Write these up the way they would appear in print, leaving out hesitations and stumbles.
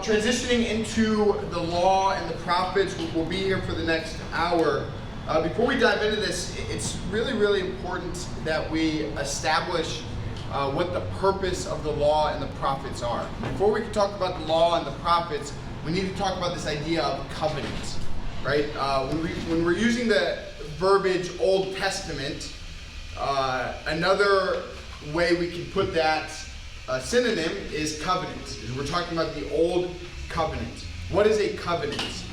transitioning into the law and the prophets. We'll be here for the next hour. Before we dive into this, it's really, really important that we establish what the purpose of the law and the prophets are. Before we can talk about the law and the prophets, we need to talk about this idea of covenant, right? When we're using the verbiage Old Testament, another way we can put that synonym is covenant. We're talking about the Old Covenant. What is a covenant? It's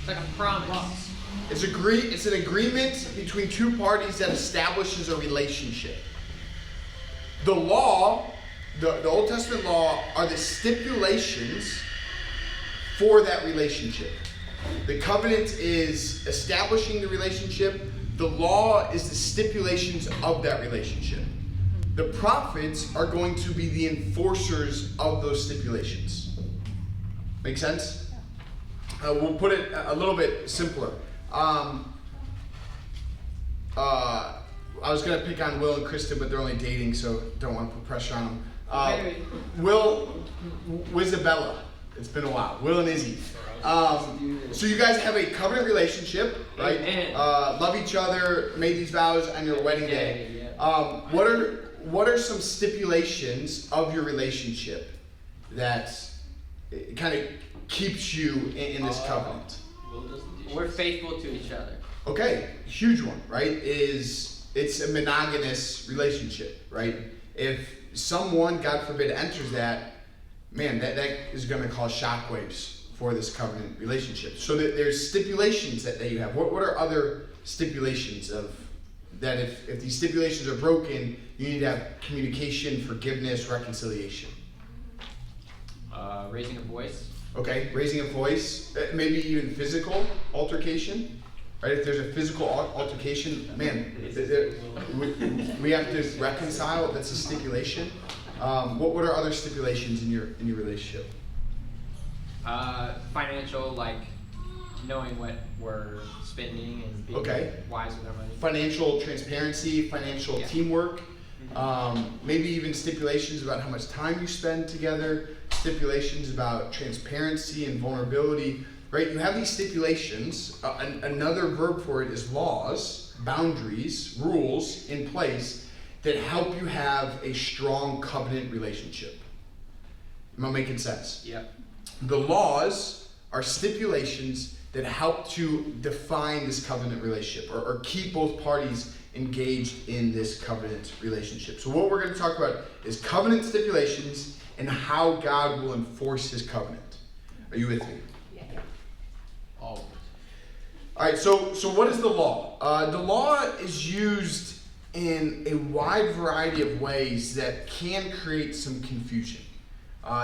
like a promise. It's an agreement between two parties that establishes a relationship. The law, the Old Testament law, are the stipulations for that relationship. The covenant is establishing the relationship. The law is the stipulations of that relationship. The prophets are going to be the enforcers of those stipulations. Make sense? We'll put it a little bit simpler. I was going to pick on Will and Kristen, but they're only dating, so don't want to put pressure on them. Will, Isabella. It's been a while. Will and Izzy. So you guys have a covenant relationship, right? Love each other, made these vows on your wedding day. What are some stipulations of your relationship that kind of keeps you in this covenant? We're faithful to each other. Okay, huge one, right? It's a monogamous relationship, right? If someone, God forbid, enters that, man, that is going to cause shockwaves for this covenant relationship. So there's stipulations that you have. What are other stipulations of that? If these stipulations are broken, you need to have communication, forgiveness, reconciliation. Raising a voice. Okay, raising a voice, maybe even physical altercation, right? If there's a physical altercation, man, we have to reconcile. That's a stipulation. What are other stipulations in your relationship? Financial, like knowing what we're spending and being wise with our money. Financial transparency, financial teamwork. Maybe even stipulations about how much time you spend together, stipulations about transparency and vulnerability, right? You have these stipulations. Another verb for it is laws, boundaries, rules in place that help you have a strong covenant relationship. Am I making sense? Yep. The laws are stipulations that help to define this covenant relationship or keep both parties engaged in this covenant relationship. So what we're going to talk about is covenant stipulations and how God will enforce his covenant. Are you with me? Yeah. Always. All right, so what is the law? The law is used in a wide variety of ways that can create some confusion.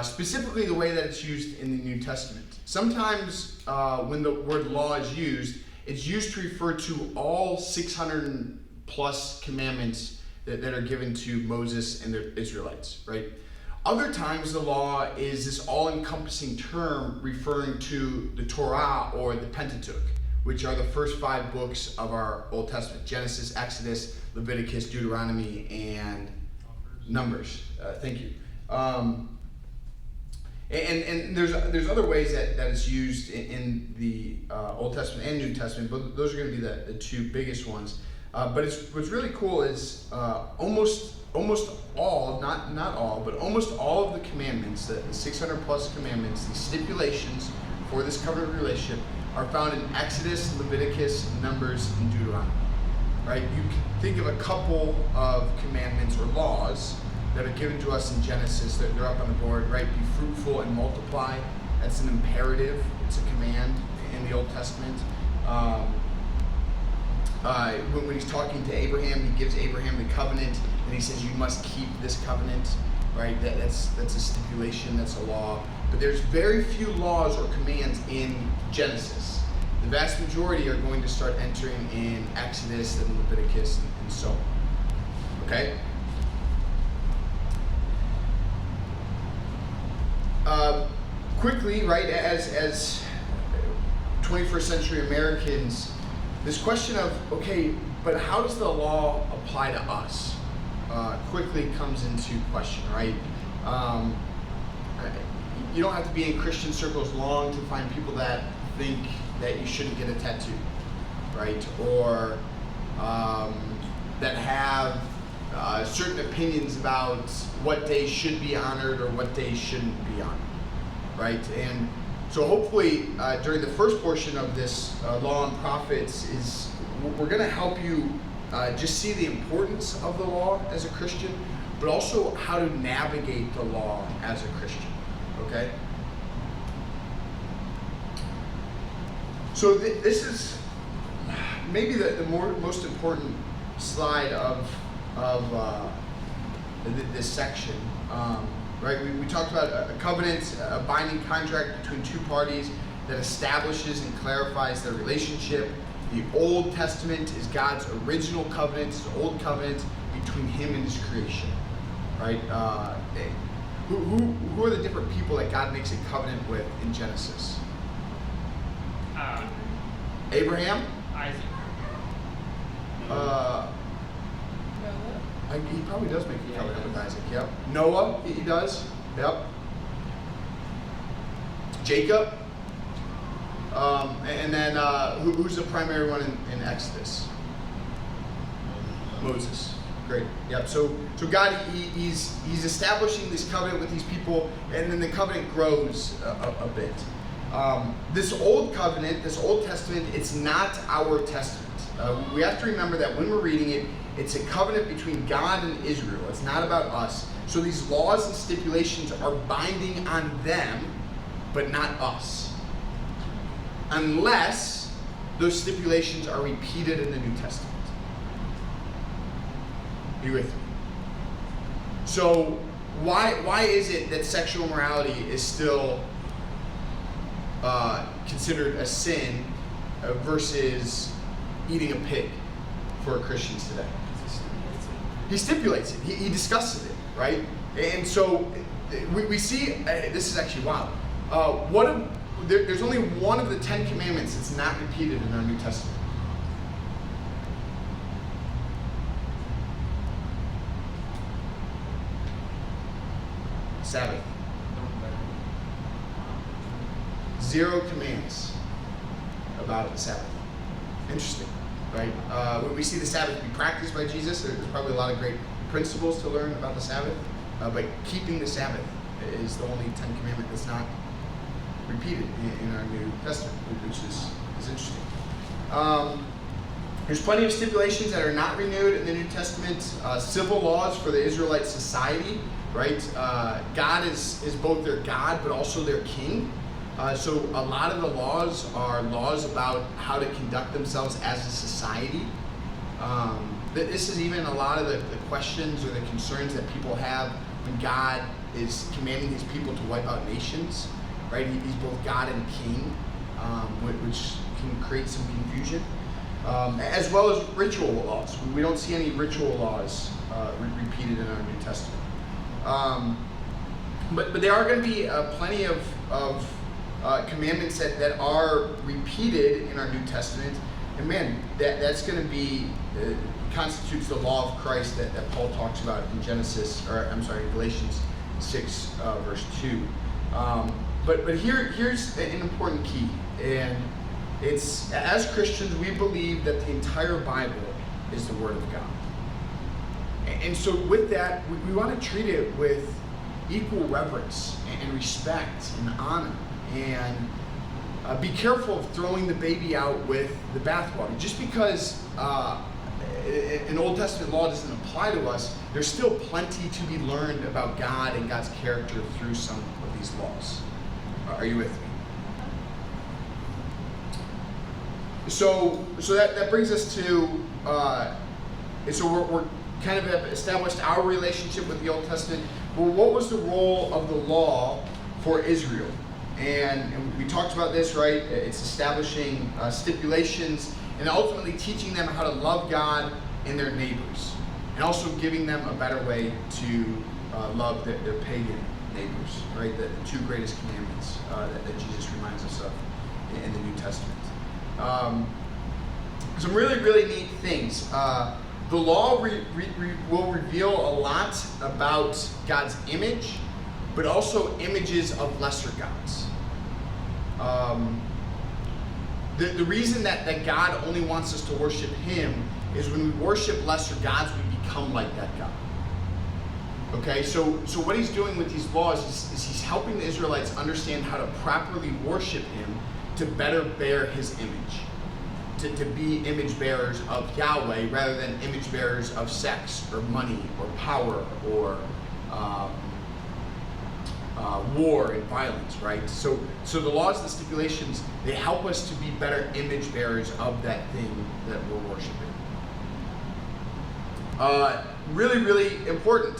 Specifically the way that it's used in the New Testament. Sometimes when the word law is used, it's used to refer to all 600 plus commandments that are given to Moses and the Israelites, right? Other times the law is this all-encompassing term referring to the Torah or the Pentateuch, which are the first 5 books of our Old Testament: Genesis, Exodus, Leviticus, Deuteronomy, and Numbers. Thank you. And there's other ways that it's used in the Old Testament and New Testament, but those are going to be the 2 biggest ones. But what's really cool is almost all, not all, but almost all of the commandments, the 600 plus commandments, the stipulations for this covenant relationship are found in Exodus, Leviticus, Numbers, and Deuteronomy. Right? You can think of a couple of commandments or laws that are given to us in Genesis. They're up on the board, right? Be fruitful and multiply. That's an imperative. It's a command in the Old Testament. When he's talking to Abraham, he gives Abraham the covenant, and he says, you must keep this covenant, right? That's a stipulation, that's a law. But there's very few laws or commands in Genesis. The vast majority are going to start entering in Exodus and Leviticus and so on. Okay? Quickly, right, as 21st century Americans, this question of, okay, but how does the law apply to us? Quickly comes into question, right? you don't have to be in Christian circles long to find people that think that you shouldn't get a tattoo, right? Or that have certain opinions about what days should be honored or what days shouldn't be honored, right? And so hopefully during the first portion of this Law and Prophets we're going to help you just see the importance of the law as a Christian, but also how to navigate the law as a Christian, okay? So this is maybe the most important slide of this section, right? We talked about a covenant, a binding contract between two parties that establishes and clarifies their relationship. The Old Testament is God's original covenant, it's the old covenant between Him and His creation, right? Who are the different people that God makes a covenant with in Genesis? Abraham? Isaac. He probably does make a covenant with Isaac, yep. Noah, he does, yep. Jacob. And then who's the primary one in Exodus? Moses. Great. Yep. So God, he's establishing this covenant with these people, and then the covenant grows a bit. This old covenant, this Old Testament, it's not our testament. We have to remember that when we're reading it, it's a covenant between God and Israel. It's not about us. So these laws and stipulations are binding on them, but not us. Unless those stipulations are repeated in the New Testament. Are you with me? So why is it that sexual immorality is still considered a sin versus eating a pig for Christians today? He stipulates it. He discusses it, right? And so we see, this is actually wild. There's only one of the 10 Commandments that's not repeated in our New Testament. Sabbath. 0 commands about the Sabbath. Interesting, right? When we see the Sabbath be practiced by Jesus, there's probably a lot of great principles to learn about the Sabbath, but keeping the Sabbath is the only 10 Commandment that's not repeated in our New Testament, which is interesting. There's plenty of stipulations that are not renewed in the New Testament. Civil laws for the Israelite society, right? God is both their God, but also their king. So a lot of the laws are laws about how to conduct themselves as a society. This is even a lot of the questions or the concerns that people have when God is commanding His people to wipe out nations, right? He's both God and king, which can create some confusion. As well as ritual laws. We don't see any ritual laws repeated in our New Testament. But there are going to be plenty of commandments that are repeated in our New Testament. And man, that's going to be, constitutes the law of Christ that Paul talks about in Galatians 6, verse 2. But here's an important key. And it's, as Christians, we believe that the entire Bible is the Word of God. And so with that, we want to treat it with equal reverence and respect and honor. And be careful of throwing the baby out with the bathwater. Just because an Old Testament law doesn't apply to us, there's still plenty to be learned about God and God's character through some of these laws. Are you with me? So that brings us to, so we're kind of established our relationship with the Old Testament. Well, what was the role of the law for Israel? And we talked about this, right? It's establishing stipulations and ultimately teaching them how to love God and their neighbors, and also giving them a better way to love their pagan neighbors, right? The 2 greatest commandments that Jesus reminds us of in the New Testament. Some really, really neat things. The law will reveal a lot about God's image, but also images of lesser gods. The reason that God only wants us to worship him is when we worship lesser gods, we become like that God. Okay, so what he's doing with these laws is he's helping the Israelites understand how to properly worship him to better bear his image. To be image bearers of Yahweh rather than image bearers of sex or money or power or war and violence, right? So the laws and the stipulations, they help us to be better image bearers of that thing that we're worshiping. Really, really important.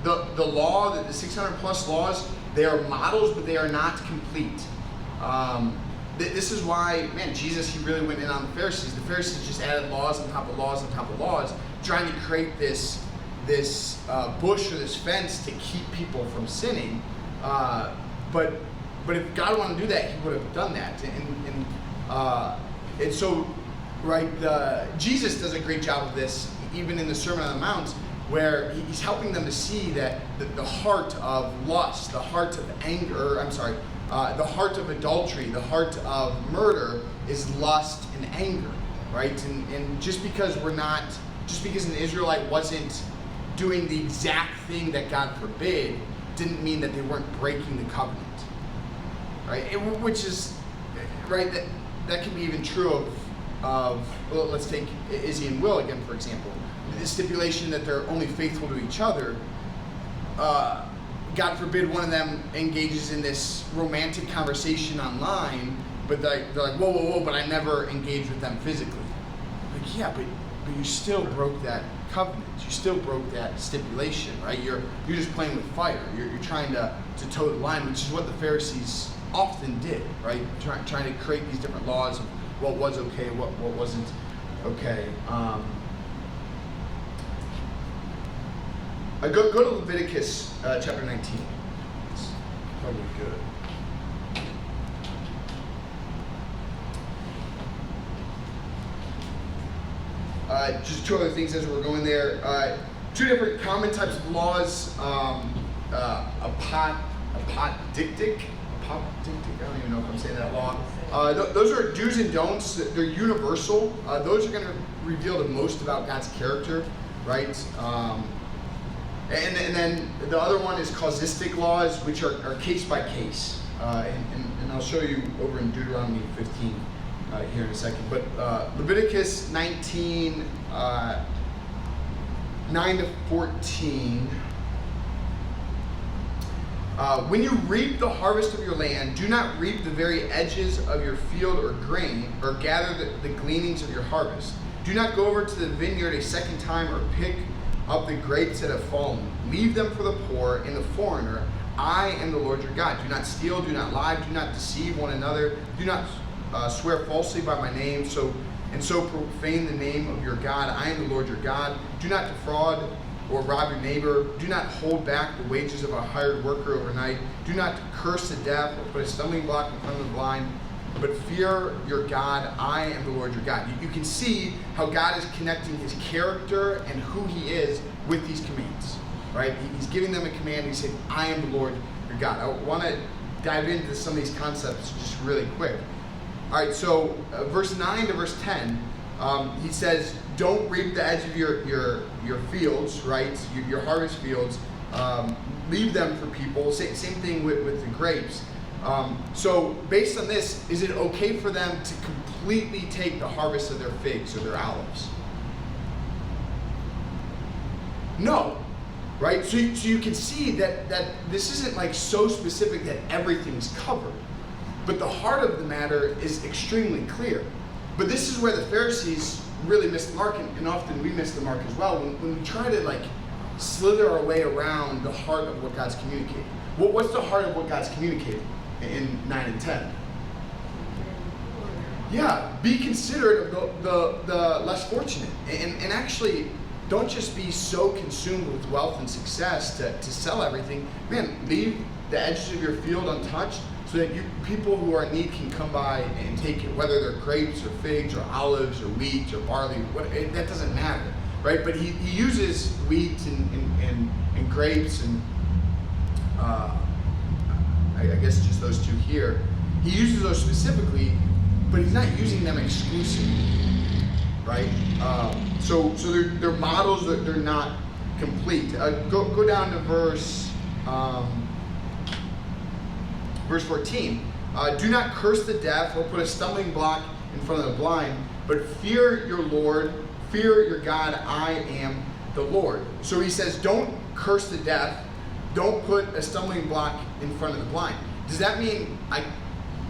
The law, the 600 plus laws, they are models, but they are not complete. This is why, man, Jesus, he really went in on the Pharisees. The Pharisees just added laws on top of laws on top of laws, trying to create this bush or this fence to keep people from sinning. But if God wanted to do that, he would have done that. And so, right, Jesus does a great job of this, even in the Sermon on the Mount, where he's helping them to see that the heart of lust, the heart of anger, the heart of adultery, the heart of murder is lust and anger, right? And just because an Israelite wasn't doing the exact thing that God forbid, didn't mean that they weren't breaking the covenant, right? Which is, right, that can be even true of well, let's take Izzy and Will again, for example. The stipulation that they're only faithful to each other, God forbid one of them engages in this romantic conversation online, but they're like, whoa, but I never engaged with them physically. Like, yeah, but you still broke that covenant. You still broke that stipulation, right? You're just playing with fire. You're trying to toe the line, which is what the Pharisees often did, right? Trying to create these different laws of what was okay, what wasn't okay. Go to Leviticus chapter 19. It's probably good. Just two other things as we're going there. Two different common types of laws. Apodictic. I don't even know if I'm saying that law. Those are do's and don'ts. They're universal. Those are going to reveal the most about God's character, right? And then the other one is causistic laws, which are case by case. And I'll show you over in Deuteronomy 15 here in a second. But Leviticus 19, 9 to 14. When you reap the harvest of your land, do not reap the very edges of your field or grain, or gather the gleanings of your harvest. Do not go over to the vineyard a second time or pick up the grapes that have fallen. Leave them for the poor and the foreigner. I am the Lord your God. Do not steal, do not lie, do not deceive one another. Do not swear falsely by my name, so profane the name of your God. I am the Lord your God. Do not defraud or rob your neighbor. Do not hold back the wages of a hired worker overnight. Do not curse the deaf or put a stumbling block in front of the blind. But fear your God. I am the Lord your God. You can see how God is connecting his character and who he is with these commands, right? He's giving them a command. He's saying, I am the Lord your God. I want to dive into some of these concepts just really quick. All right, so verse 9 to verse 10, he says, don't reap the edge of your fields, right? Your harvest fields. Leave them for people. Same thing with the grapes. So based on this, is it okay for them to completely take the harvest of their figs or their olives? No, right? So you can see that this isn't like so specific that everything's covered. But the heart of the matter is extremely clear. But this is where the Pharisees really missed the mark, and often we miss the mark as well, when we try to like slither our way around the heart of what God's communicating. What's the heart of what God's communicating in 9 and 10? Yeah, be considerate of the less fortunate. And actually, don't just be so consumed with wealth and success to sell everything. Man, leave the edges of your field untouched so that people who are in need can come by and take it, whether they're grapes or figs or olives or wheat or barley, that doesn't matter, right? But he uses wheat and grapes and I guess just those two here. He uses those specifically, but he's not using them exclusively, right? So they're models that they're not complete. Go down to verse 14. Do not curse the deaf or put a stumbling block in front of the blind, but fear your Lord, fear your God. I am the Lord. So he says, don't curse the deaf, don't put a stumbling block in front of the blind. Does that mean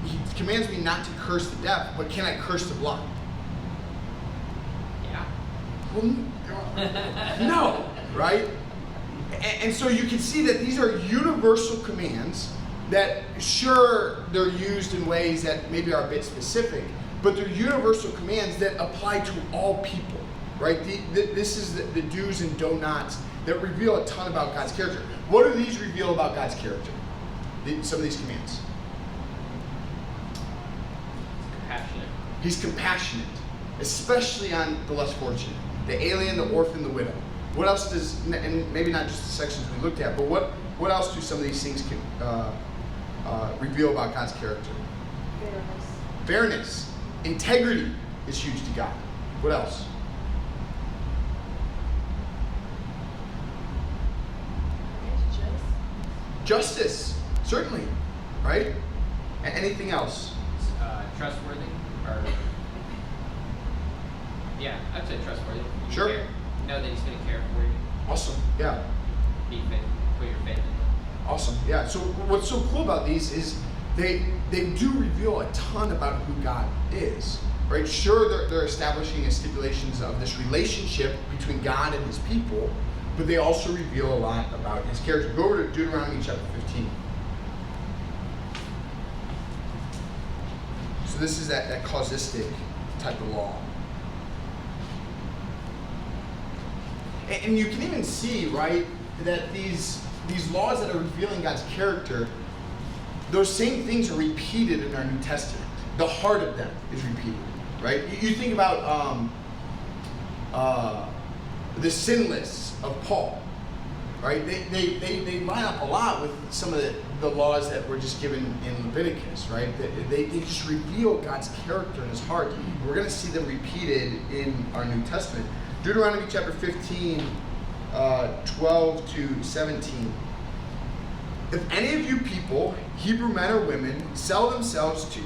he commands me not to curse the deaf, but can I curse the blind? Yeah. Well, no, right? And so you can see that these are universal commands that, sure, they're used in ways that maybe are a bit specific, but they're universal commands that apply to all people, right? This is the do's and do-nots that reveal a ton about God's character. What do these reveal about God's character? Some of these commands. Compassionate. He's compassionate, especially on the less fortunate, the alien, the orphan, the widow. What else does, and maybe not just the sections we looked at, but what else do some of these things reveal about God's character? Fairness. Integrity is huge to God. What else? Justice, certainly, right? Anything else? Trustworthy, or yeah, I'd say trustworthy. You Sure. care. You know that he's going to care for you. Awesome. Yeah. Be faithful. Put your faith in him. Awesome. Yeah. So what's so cool about these is they do reveal a ton about who God is, right? Sure, they're establishing stipulations of this relationship between God and his people, but they also reveal a lot about his character. Go over to Deuteronomy chapter 15. So this is that causistic type of law. And you can even see, right, that these laws that are revealing God's character, those same things are repeated in our New Testament. The heart of them is repeated, right? You think about the sin lists of Paul, right? They line up a lot with some of the laws that were just given in Leviticus, right? They just reveal God's character and his heart. We're going to see them repeated in our New Testament. Deuteronomy chapter 15, 12 to 17. If any of you people, Hebrew men or women, sells themselves to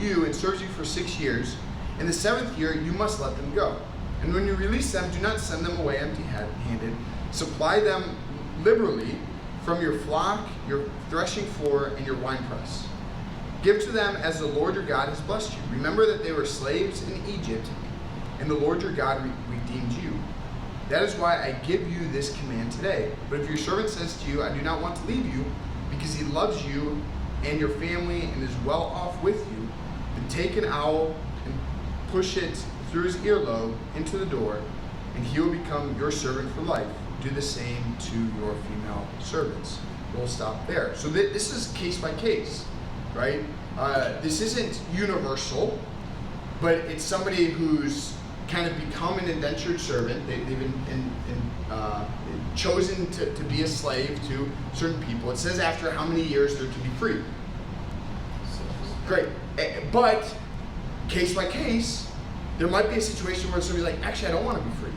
you and serves you for 6 years, in the 7th year you must let them go. And when you release them, do not send them away empty-handed. Supply them liberally from your flock, your threshing floor, and your winepress. Give to them as the Lord your God has blessed you. Remember that they were slaves in Egypt, and the Lord your God redeemed you. That is why I give you this command today. But if your servant says to you, I do not want to leave you, because he loves you and your family and is well off with you, then take an awl and push it through his earlobe into the door, and he will become your servant for life. Do the same to your female servants. We'll stop there. So this is case by case, right? This isn't universal, but it's somebody who's kind of become an indentured servant. They've been chosen to be a slave to certain people. It says after how many years they're to be free. Great. But case by case, there might be a situation where somebody's like, actually, I don't want to be free.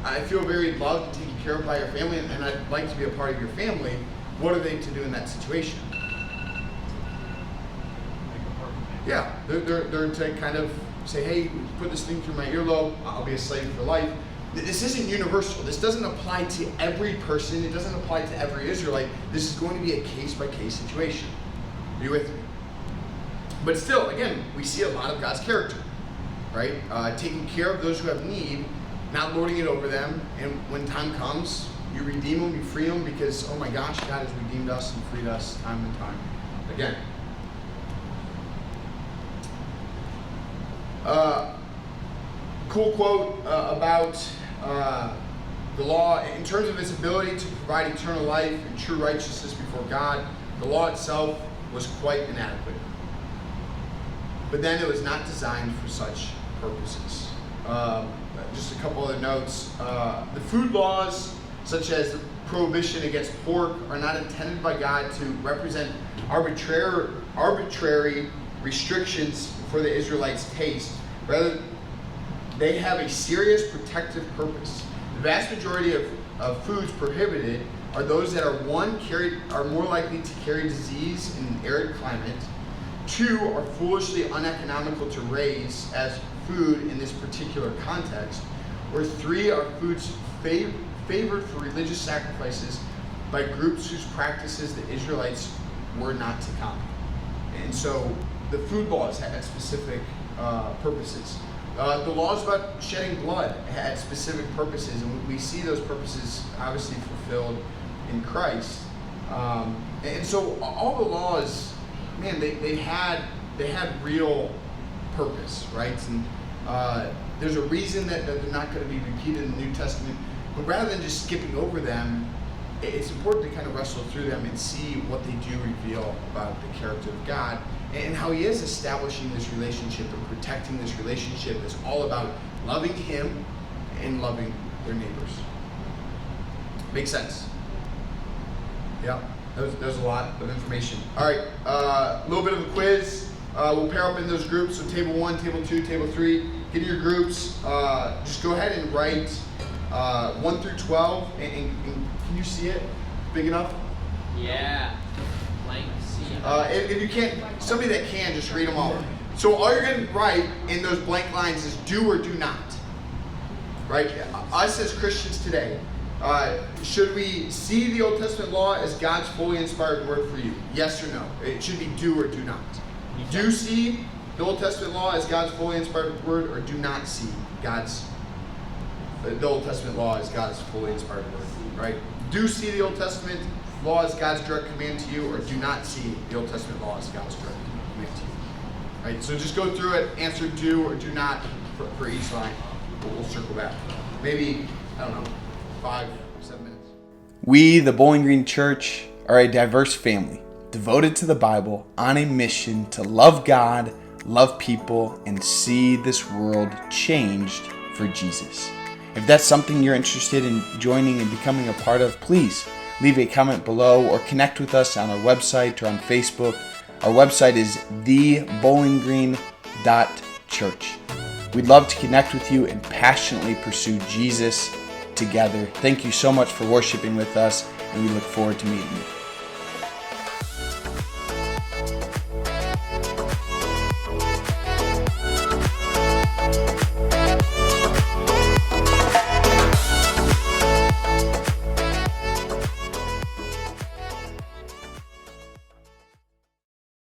I feel very loved and taken care of by your family, and I'd like to be a part of your family. What are they to do in that situation? Yeah, they're to kind of say, hey, put this thing through my earlobe, I'll be a slave for life. This isn't universal. This doesn't apply to every person. It doesn't apply to every Israelite. This is going to be a case-by-case situation. Are you with me? But still, again, we see a lot of God's character, right? Taking care of those who have need, not lording it over them, and when time comes, you redeem them, you free them, because, oh my gosh, God has redeemed us and freed us time and time again. Cool quote about the law. In terms of its ability to provide eternal life and true righteousness before God, the law itself was quite inadequate. But then it was not designed for such purposes. Just a couple other notes. The food laws such as the prohibition against pork, are not intended by God to represent arbitrary restrictions for the Israelites' taste. Rather, they have a serious protective purpose. The vast majority of foods prohibited are those that are more likely to carry disease in an arid climate, 2, are foolishly uneconomical to raise as food in this particular context, or 3, are foods favored for religious sacrifices by groups whose practices the Israelites were not to copy. And so the food laws had specific purposes. The laws about shedding blood had specific purposes, and we see those purposes obviously fulfilled in Christ. And so all the laws, man, they had real purpose, right? And there's a reason that they're not going to be repeated in the New Testament. But rather than just skipping over them, it's important to kind of wrestle through them and see what they do reveal about the character of God and how He is establishing this relationship and protecting this relationship that's all about loving Him and loving their neighbors. Makes sense? Yeah, that was a lot of information. All right, a little bit of a quiz. We'll pair up in those groups. So table 1, table 2, table 3. Get in your groups. Just go ahead and write 1 through 12. And can you see it? Big enough? Yeah. Blank C. If you can't, somebody that can, just read them all. So all you're going to write in those blank lines is do or do not. Right? Us as Christians today, should we see the Old Testament law as God's fully inspired word for you? Yes or no? It should be do or do not. Do see the Old Testament law as God's fully inspired word, or do not see the Old Testament law as God's fully inspired word, right? Do see the Old Testament law as God's direct command to you, or do not see the Old Testament law as God's direct command to you. Right? So just go through it, answer do or do not for each line. We'll circle back. Maybe, I don't know, 5 or 7 minutes. We, the Bowling Green Church, are a diverse family devoted to the Bible on a mission to love God, love people, and see this world changed for Jesus. If that's something you're interested in joining and becoming a part of, please leave a comment below or connect with us on our website or on Facebook. Our website is thebowlinggreen.church. We'd love to connect with you and passionately pursue Jesus together. Thank you so much for worshiping with us, and we look forward to meeting you.